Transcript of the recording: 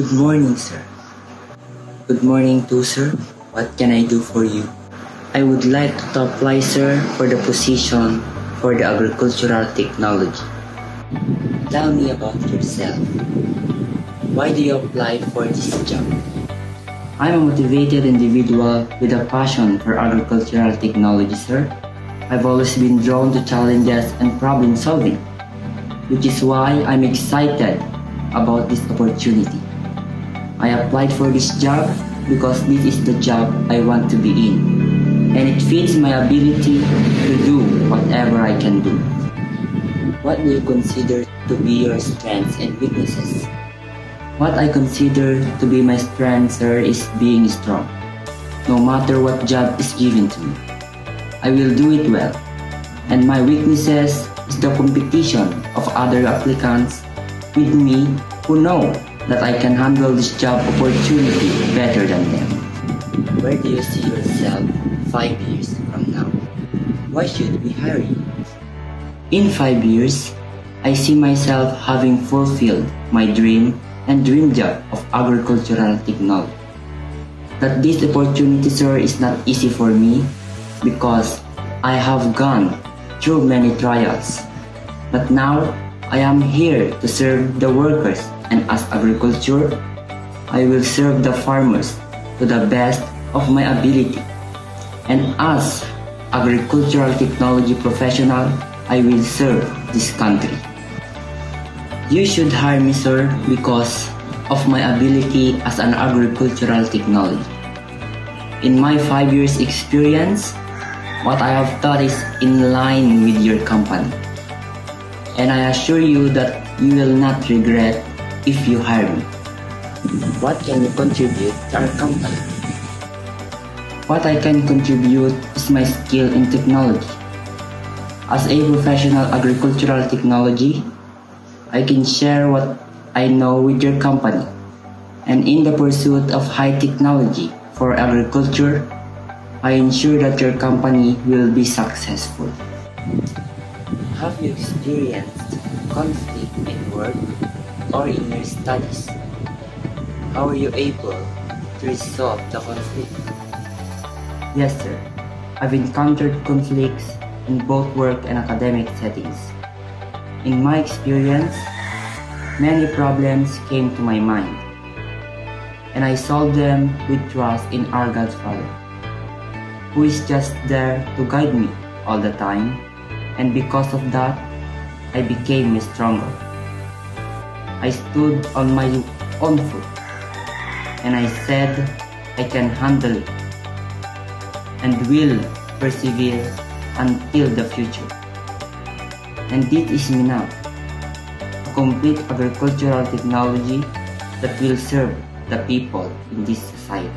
Good morning, sir. Good morning too, sir. What can I do for you? I would like to apply, sir, for the position for the agricultural technology. Tell me about yourself. Why do you apply for this job? I'm a motivated individual with a passion for agricultural technology, sir. I've always been drawn to challenges and problem solving, which is why I'm excited about this opportunity. I applied for this job because this is the job I want to be in, and it fits my ability to do whatever I can do. What do you consider to be your strengths and weaknesses? What I consider to be my strength, sir, is being strong. No matter what job is given to me, I will do it well. And my weaknesses is the competition of other applicants with me who know that I can handle this job opportunity better than them. Where do you see yourself 5 years from now? Why should we hire you? In 5 years, I see myself having fulfilled my dream and dream job of agricultural technology. That this opportunity, sir, is not easy for me because I have gone through many trials. But now, I am here to serve the workers, and as agriculture, I will serve the farmers to the best of my ability. And as agricultural technology professional, I will serve this country. You should hire me, sir, because of my ability as an agricultural technology. In my 5 years experience, what I have taught is in line with your company. And I assure you that you will not regret if you hire me. What can you contribute to our company? What I can contribute is my skill in technology. As a professional agricultural technology, I can share what I know with your company. And in the pursuit of high technology for agriculture, I ensure that your company will be successful. Have you experienced conflict in work or in your studies? How are you able to resolve the conflict? Yes, sir. I've encountered conflicts in both work and academic settings. In my experience, many problems came to my mind, and I solved them with trust in our Godfather, who is just there to guide me all the time. And because of that, I became stronger. I stood on my own foot, and I said I can handle it and will persevere until the future. And this is me now, a complete agricultural technology that will serve the people in this society.